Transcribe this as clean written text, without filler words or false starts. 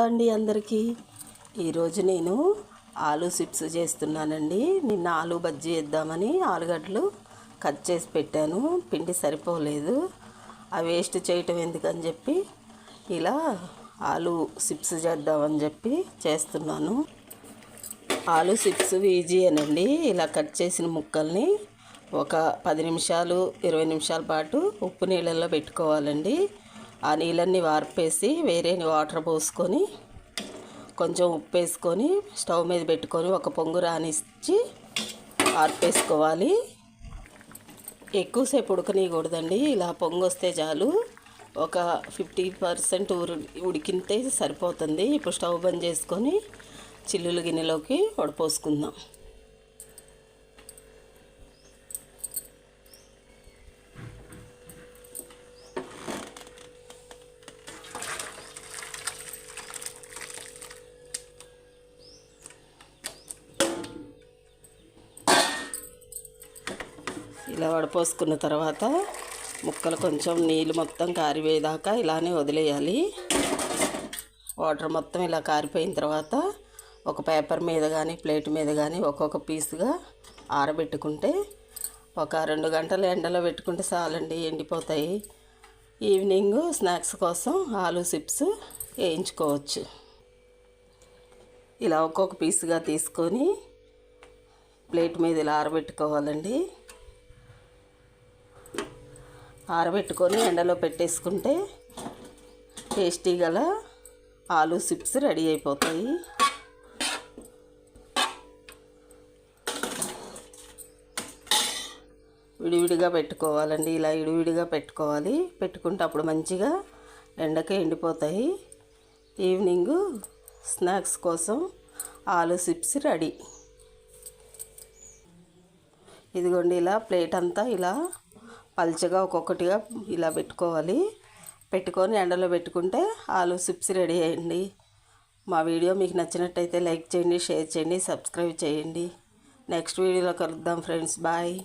అండి అందరికీ ఈరోజు నేను ఆలు చిప్స్ చేస్తున్నానండి. నిన్న ఆలు బజ్జీ వేద్దామని ఆలుగడ్డలు కట్ చేసి పెట్టాను. పిండి సరిపోలేదు. అవి వేస్ట్ చేయటం ఎందుకని చెప్పి ఇలా ఆలు చిప్స్ చేద్దామని చెప్పి చేస్తున్నాను. ఆలు చిప్స్ ఈజీయేనండి. ఇలా కట్ చేసిన ముక్కల్ని ఒక 10 నిమిషాలు 20 నిమిషాల పాటు ఉప్పు నీళ్ళల్లో పెట్టుకోవాలండి. ఆ నీళ్ళన్నీ వార్పేసి వేరే వాటర్ పోసుకొని కొంచెం ఉప్పు వేసుకొని స్టవ్ మీద పెట్టుకొని ఒక పొంగు రానిచ్చి ఆర్పేసుకోవాలి. ఎక్కువసేపు ఉడకనీయకూడదండి. ఇలా పొంగు వస్తే చాలు. ఒక 50% ఉడికితే సరిపోతుంది. ఇప్పుడు స్టవ్ బంద్ చేసుకొని చిల్లుల గిన్నెలోకి వడపోసుకుందాం. ఇలా వడపోసుకున్న తర్వాత ముక్కలు కొంచెం నీళ్ళు మొత్తం కారిపోయేదాకా ఇలానే వదిలేయాలి. వాటర్ మొత్తం ఇలా కారిపోయిన తర్వాత ఒక పేపర్ మీద కానీ ప్లేట్ మీద కానీ ఒక్కొక్క పీస్గా ఆరబెట్టుకుంటే ఒక 2 గంటలు ఎండలో పెట్టుకుంటే చాలండి, ఎండిపోతాయి. ఈవినింగ్ స్నాక్స్ కోసం ఆలు చిప్స్ వేయించుకోవచ్చు. ఇలా ఒక్కొక్క పీస్గా తీసుకొని ప్లేట్ మీద ఇలా ఆరబెట్టుకోవాలండి. ఆరబెట్టుకొని ఎండలో పెట్టేసుకుంటే టేస్టీ గల ఆలు చిప్స్ రెడీ అయిపోతాయి. విడివిడిగా పెట్టుకోవాలండి. ఇలా విడివిడిగా పెట్టుకోవాలి. పెట్టుకుంటే అప్పుడు మంచిగా ఎండకే ఎండిపోతాయి. ఈవినింగ్ స్నాక్స్ కోసం ఆలు చిప్స్ రెడీ. ఇదిగోండి, ఇలా ప్లేట్ అంతా ఇలా పల్చగా ఒక్కొక్కటిగా ఇలా పెట్టుకోవాలి. పెట్టుకొని ఎండలో పెట్టుకుంటే ఆలు చిప్స్ రెడీ అయ్యండి. మా వీడియో మీకు నచ్చినట్టయితే లైక్ చేయండి, షేర్ చేయండి, సబ్స్క్రైబ్ చేయండి. నెక్స్ట్ వీడియోలో కలుద్దాం ఫ్రెండ్స్. బాయ్.